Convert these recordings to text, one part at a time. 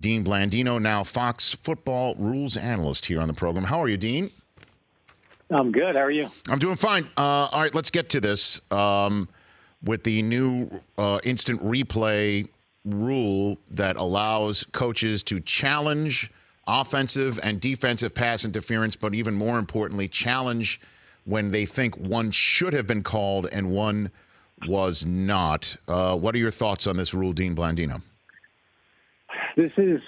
Dean Blandino, now Fox football rules analyst here on the program. How are you, Dean? I'm good. How are you? I'm doing fine. All right, let's get to this. With the new instant replay rule that allows coaches to challenge offensive and defensive pass interference, but even more importantly, challenge when they think one should have been called and one was not. What are your thoughts on this rule, Dean Blandino? This is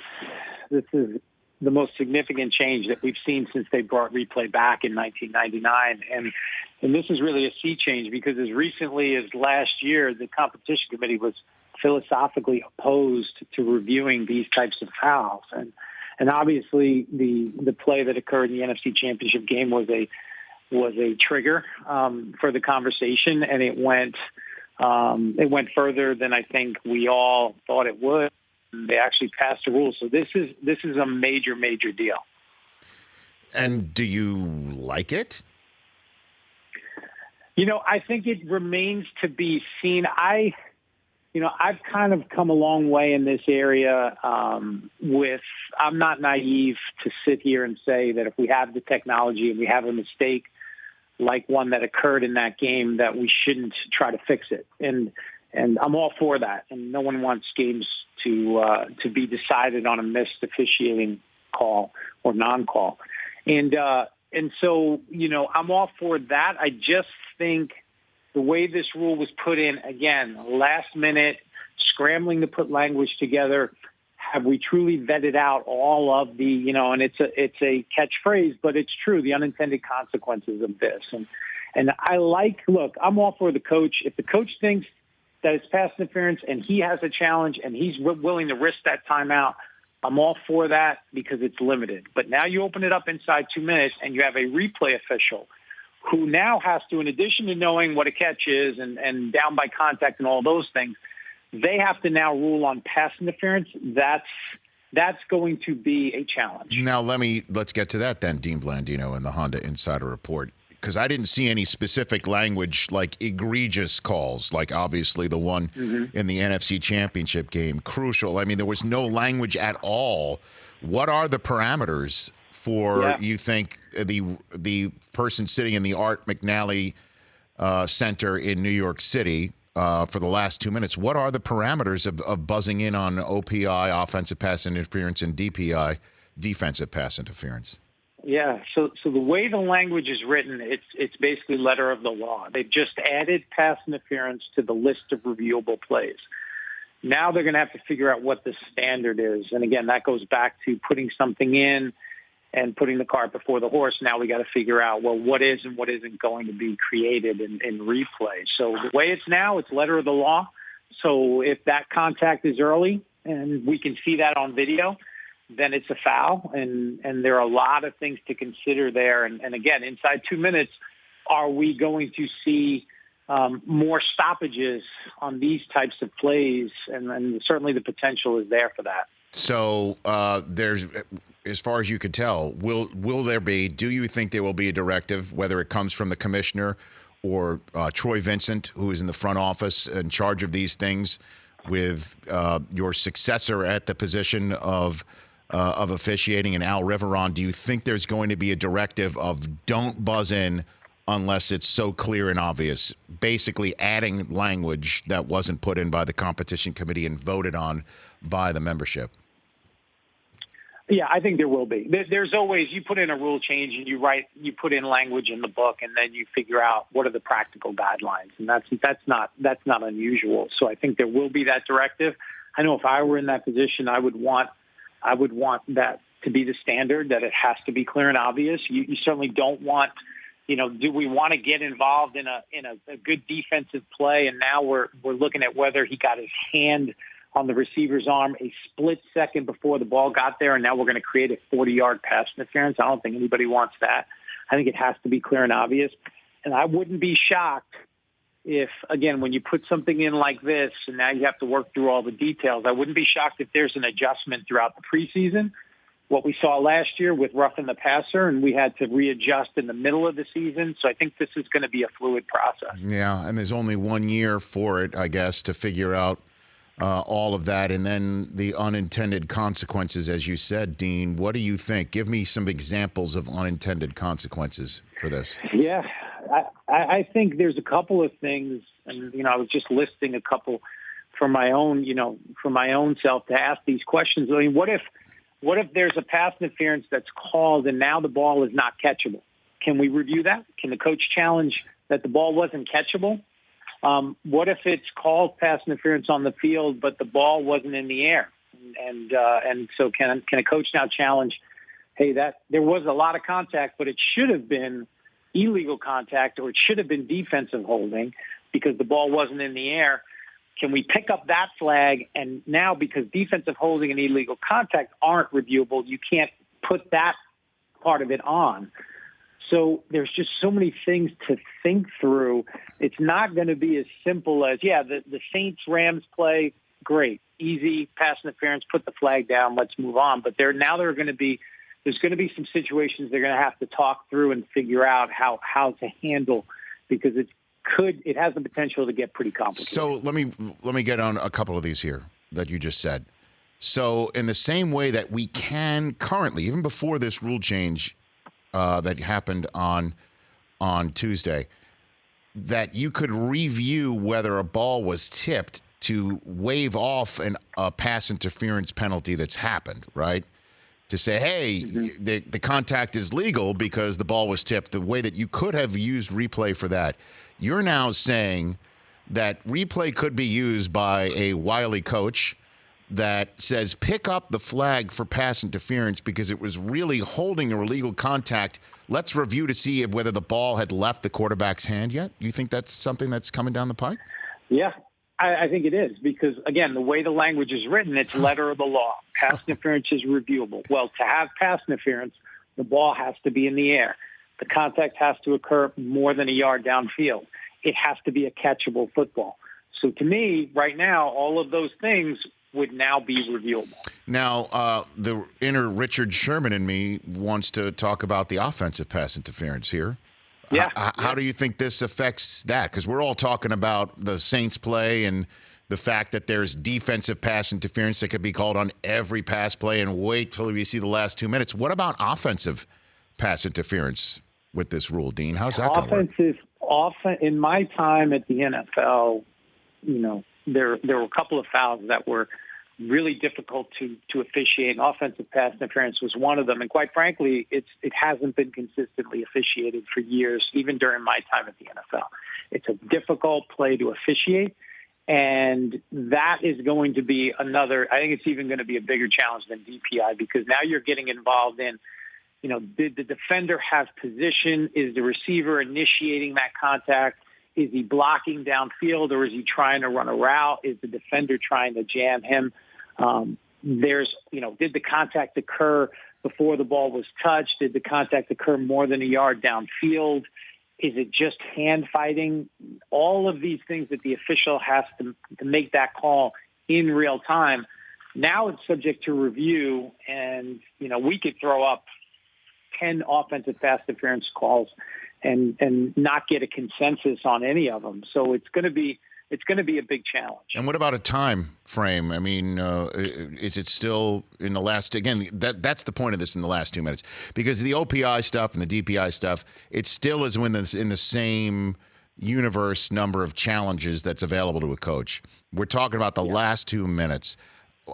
the most significant change that we've seen since they brought replay back in 1999, and this is really a sea change because as recently as last year, the competition committee was philosophically opposed to reviewing these types of fouls, and obviously the play that occurred in the NFC Championship game was a trigger for the conversation, and it went further than I think we all thought it would. They actually passed a rule, so this is a major deal. And do you like it? I think it remains to be seen. I've kind of come a long way in this area. I'm not naive to sit here and say that if we have the technology and we have a mistake like one that occurred in that game, that we shouldn't try to fix it. And I'm all for that. And no one wants games to be decided on a missed officiating call or non-call. And so, I'm all for that. I just think the way this rule was put in, again, last minute, scrambling to put language together, have we truly vetted out all of the, and it's a catchphrase, but it's true, the unintended consequences of this. And look, I'm all for the coach. If the coach thinks that it's pass interference and he has a challenge and he's willing to risk that timeout, I'm all for that because it's limited. But now you open it up inside 2 minutes and you have a replay official who now has to, in addition to knowing what a catch is and down by contact and all those things, they have to now rule on pass interference. That's going to be a challenge. Now let's get to that then, Dean Blandino and the Honda Insider Report. Because I didn't see any specific language like egregious calls, like obviously the one in the NFC Championship game, crucial. I mean, there was no language at all. What are the parameters for, you think, the person sitting in the Art McNally Center in New York City for the last 2 minutes? What are the parameters of buzzing in on OPI, offensive pass interference, and DPI, defensive pass interference? Yeah, so the way the language is written, it's basically letter of the law. They've just added pass interference to the list of reviewable plays. Now they're going to have to figure out what the standard is. And again, that goes back to putting something in and putting the cart before the horse. Now we got to figure out, well, what is and what isn't going to be created in replay. So the way it's now, it's letter of the law. So if that contact is early and we can see that on video, then it's a foul, and there are a lot of things to consider there. And again, inside 2 minutes, are we going to see more stoppages on these types of plays? And certainly the potential is there for that. So there's, as far as you could tell, will there be? Do you think there will be a directive, whether it comes from the commissioner or Troy Vincent, who is in the front office in charge of these things, with your successor at the position of officiating and Al Riveron? Do you think there's going to be a directive of don't buzz in unless it's so clear and obvious, basically adding language that wasn't put in by the competition committee and voted on by the membership? Yeah, I think there will be. There's always, you put in a rule change and you put in language in the book, and then you figure out what are the practical guidelines, and that's not unusual. So I think there will be that directive. I know if I were in that position, I would want that to be the standard, that it has to be clear and obvious. You certainly don't want, do we want to get involved in a good defensive play? And now we're looking at whether he got his hand on the receiver's arm a split second before the ball got there, and now we're going to create a 40-yard pass interference. I don't think anybody wants that. I think it has to be clear and obvious. And I wouldn't be shocked if, again, when you put something in like this and now you have to work through all the details, I wouldn't be shocked if there's an adjustment throughout the preseason. What we saw last year with roughing the passer, and we had to readjust in the middle of the season. So I think this is going to be a fluid process. Yeah, and there's only 1 year for it, I guess, to figure out all of that, and then the unintended consequences, as you said, Dean. What do you think? Give me some examples of unintended consequences for this. Yeah, I think there's a couple of things, and I was just listing a couple for my own, for my own self to ask these questions. I mean, what if there's a pass interference that's called and now the ball is not catchable? Can we review that? Can the coach challenge that the ball wasn't catchable? What if it's called pass interference on the field, but the ball wasn't in the air? And so can a coach now challenge, hey, that there was a lot of contact, but it should have been illegal contact, or it should have been defensive holding because the ball wasn't in the air? Can we pick up that flag? And now, because defensive holding and illegal contact aren't reviewable, you can't put that part of it on. So there's just so many things to think through. It's not going to be as simple as, the Saints-Rams play, great, easy, pass interference, put the flag down, let's move on. But there's going to be some situations they're going to have to talk through and figure out how to handle, because it has the potential to get pretty complicated. So let me get on a couple of these here that you just said. So in the same way that we can currently, even before this rule change that happened on Tuesday, that you could review whether a ball was tipped to waive off a pass interference penalty that's happened, right? To say, hey, the contact is legal because the ball was tipped, the way that you could have used replay for that. You're now saying that replay could be used by a wily coach that says, pick up the flag for pass interference because it was really holding a illegal contact. Let's review to see whether the ball had left the quarterback's hand yet. You think that's something that's coming down the pike? Yeah, I think it is, because, again, the way the language is written, it's letter of the law. Pass interference is reviewable. Well, to have pass interference, the ball has to be in the air. The contact has to occur more than a yard downfield. It has to be a catchable football. So to me, right now, all of those things would now be reviewable. Now, the inner Richard Sherman in me wants to talk about the offensive pass interference here. Yeah. How do you think this affects that? Because we're all talking about the Saints play and the fact that there's defensive pass interference that could be called on every pass play, and wait till we see the last 2 minutes. What about offensive pass interference with this rule, Dean? How's that going to work? In my time at the NFL, there were a couple of fouls that were really difficult to officiate. Offensive pass interference was one of them. And quite frankly, it hasn't been consistently officiated for years, even during my time at the NFL. It's a difficult play to officiate. And that is going to be I think it's even going to be a bigger challenge than DPI, because now you're getting involved in, did the defender have position? Is the receiver initiating that contact? Is he blocking downfield, or is he trying to run a route? Is the defender trying to jam him? Did the contact occur before the ball was touched? Did the contact occur more than a yard downfield? Is it just hand fighting? All of these things that the official has to make that call in real time. Now it's subject to review, and, we could throw up 10 offensive pass interference calls and not get a consensus on any of them. So it's going to be a big challenge. And what about a time frame? I mean, is it still in the last? Again, that's the point of this, in the last 2 minutes, because the OPI stuff and the DPI stuff, it still is in the same universe number of challenges that's available to a coach. We're talking about the last 2 minutes.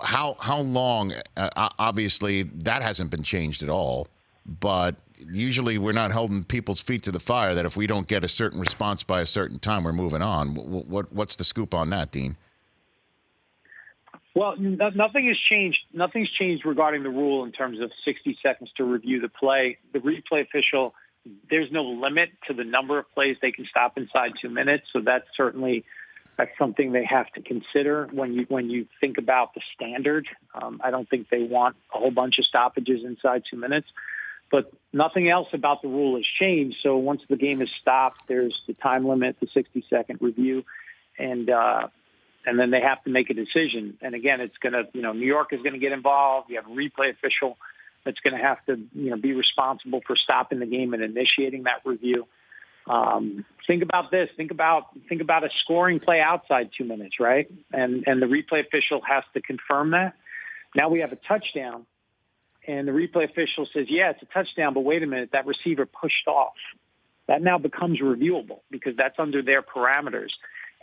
How long? Obviously, that hasn't been changed at all, but usually we're not holding people's feet to the fire that if we don't get a certain response by a certain time, we're moving on. What's the scoop on that, Dean? Well, nothing has changed. Nothing's changed regarding the rule in terms of 60 seconds to review the play. The replay official, there's no limit to the number of plays they can stop inside 2 minutes. So that's something they have to consider when you think about the standard. I don't think they want a whole bunch of stoppages inside 2 minutes. But nothing else about the rule has changed. So once the game is stopped, there's the time limit, the 60-second review, and then they have to make a decision. And again, it's going to, New York is going to get involved. You have a replay official that's going to have to, be responsible for stopping the game and initiating that review. Think about this. Think about a scoring play outside 2 minutes, right? And the replay official has to confirm that. Now we have a touchdown, and the replay official says, yeah, it's a touchdown, but wait a minute, that receiver pushed off. That now becomes reviewable because that's under their parameters.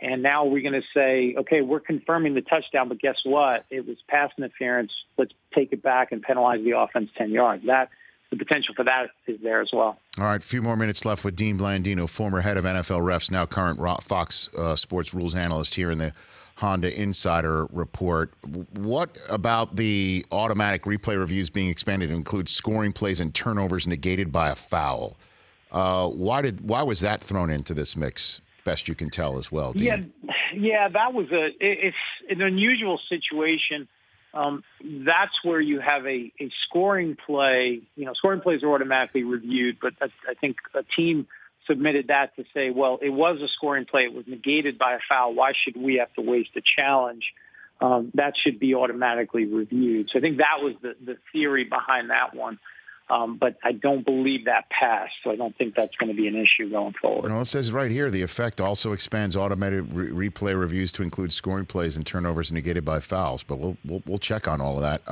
And now we're going to say, okay, we're confirming the touchdown, but guess what? It was pass interference. Let's take it back and penalize the offense 10 yards. The potential for that is there as well. All right, a few more minutes left with Dean Blandino, former head of NFL refs, now current Fox Sports Rules analyst here in the Honda Insider Report. What about the automatic replay reviews being expanded to include scoring plays and turnovers negated by a foul? Why was that thrown into this mix? Best you can tell as well, Dean. Yeah, that was it's an unusual situation. That's where you have a scoring play. Scoring plays are automatically reviewed, but I think a team submitted that to say, well, it was a scoring play. It was negated by a foul. Why should we have to waste a challenge? That should be automatically reviewed. So I think that was the theory behind that one. But I don't believe that passed, so I don't think that's going to be an issue going forward. It says right here, the effect also expands automated replay reviews to include scoring plays and turnovers negated by fouls. But we'll check on all of that.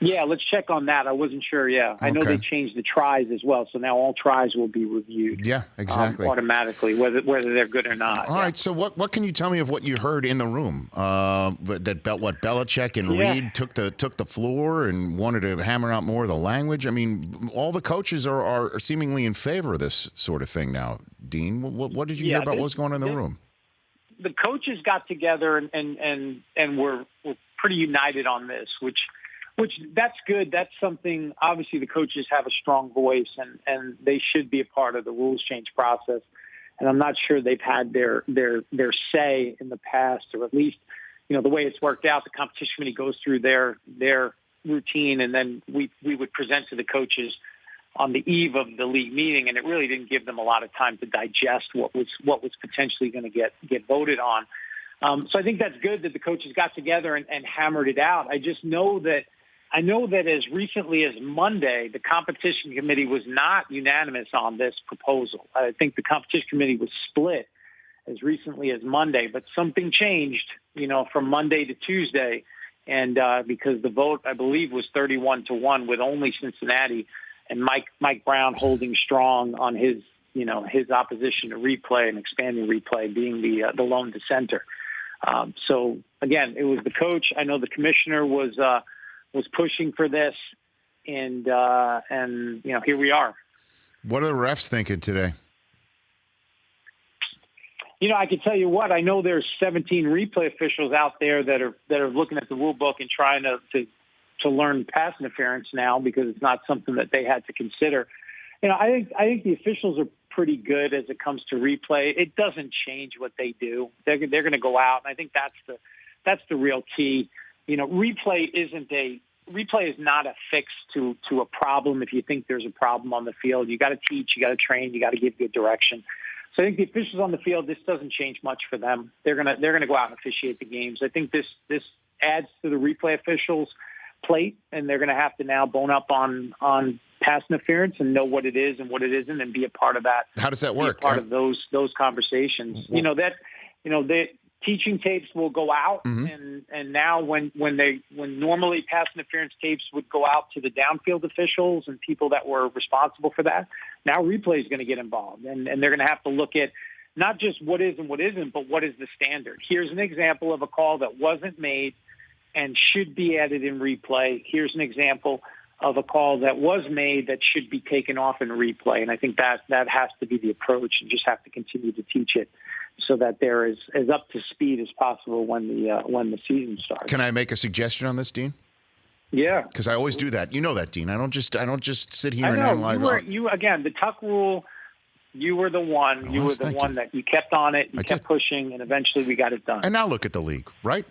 Yeah, let's check on that. I wasn't sure. Yeah, I know they changed the tries as well, so now all tries will be reviewed. Yeah, exactly. Automatically, whether they're good or not. All right. So what can you tell me of what you heard in the room? Belichick and Reed took the floor and wanted to hammer out more of the language. I mean, all the coaches are seemingly in favor of this sort of thing now. Dean, what did you hear about what was going on in the room? The coaches got together and were pretty united on this, which that's good. That's something. Obviously, the coaches have a strong voice, and they should be a part of the rules change process. And I'm not sure they've had their say in the past, or at least the way it's worked out. The competition committee goes through their routine, and then we would present to the coaches on the eve of the league meeting, and it really didn't give them a lot of time to digest what was potentially going to get voted on. So I think that's good that the coaches got together and hammered it out. I know that as recently as Monday, the competition committee was not unanimous on this proposal. I think the competition committee was split as recently as Monday, but something changed, from Monday to Tuesday. And because the vote, I believe, was 31-1 with only Cincinnati and Mike Brown holding strong on his opposition to replay and expanding replay, being the lone dissenter. So again, it was the coach. I know the commissioner was pushing for this, and here we are. What are the refs thinking today? I can tell you what, I know there's 17 replay officials out there that are looking at the rule book and trying to learn pass interference now because it's not something that they had to consider. I think the officials are pretty good as it comes to replay. It doesn't change what they do. They're going to go out, and I think that's the real key. Replay is not a fix to a problem. If you think there's a problem on the field, you got to teach, you got to train, you got to give good direction. So I think the officials on the field, this doesn't change much for them. They're gonna go out and officiate the games. I think this adds to the replay officials' plate, and they're gonna have to now bone up on pass interference and know what it is and what it isn't, and be a part of that. How does that work? Be a part of those conversations. Well, the teaching tapes will go out, and now when normally pass interference tapes would go out to the downfield officials and people that were responsible for that, now replay is going to get involved, and they're going to have to look at not just what is and what isn't, but what is the standard. Here's an example of a call that wasn't made and should be added in replay. Here's an example of a call that was made that should be taken off in replay, and I think that has to be the approach, and just have to continue to teach it so that they're as up to speed as possible when the season starts. Can I make a suggestion on this, Dean? Yeah, because I always do that. You know that, Dean. I don't just sit here and analyze. You again, the Tuck rule. You were the one. You were the one that you kept on it. You kept pushing, and eventually we got it done. And now look at the league, right?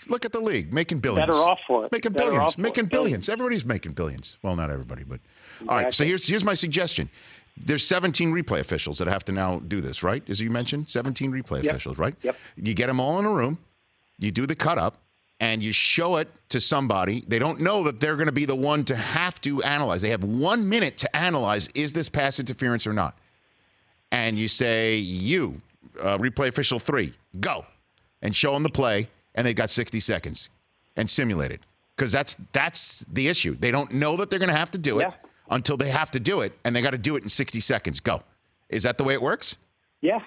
Look at the league, making billions. Better off for it. Making billions. Everybody's making billions. Well, not everybody, but all right. So here's my suggestion. There's 17 replay officials that have to now do this, right? As you mentioned, 17 replay officials, right? Yep. You get them all in a room, you do the cut up, and you show it to somebody. They don't know that they're going to be the one to have to analyze. They have 1 minute to analyze, is this pass interference or not? and you say, you, replay official 3, go, and show them the play, and they've got 60 seconds and simulate it. Because that's the issue. They don't know that they're going to have to do it until they have to do it, and they got to do it in 60 seconds. Go. Is that the way it works? Yeah.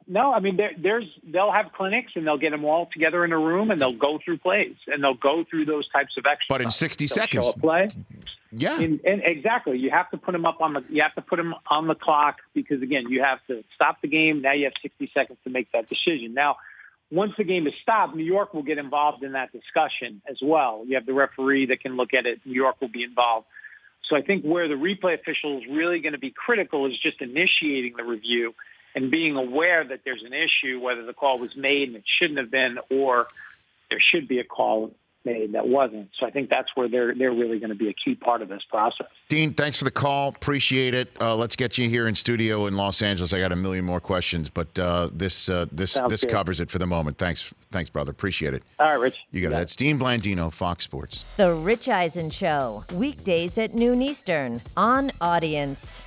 No, I mean, they'll have clinics, and they'll get them all together in a room, and they'll go through plays, and they'll go through those types of exercises. But in 60 They'll seconds. show a play. Yeah. And exactly. You have to put them on the clock because, again, you have to stop the game. Now you have 60 seconds to make that decision. Now, once the game is stopped, New York will get involved in that discussion as well. You have the referee that can look at it. New York will be involved. So I think where the replay official is really going to be critical is just initiating the review and being aware that there's an issue, whether the call was made and it shouldn't have been, or there should be a call made that wasn't. So I think that's where they're really going to be a key part of this process. Dean, thanks for the call. Appreciate it. Let's get you here in studio in Los Angeles. I got a million more questions, but this covers it for the moment. Thanks, brother. Appreciate it. All right, Rich. You got it. That's Dean Blandino, Fox Sports. The Rich Eisen Show, weekdays at noon Eastern on Audience.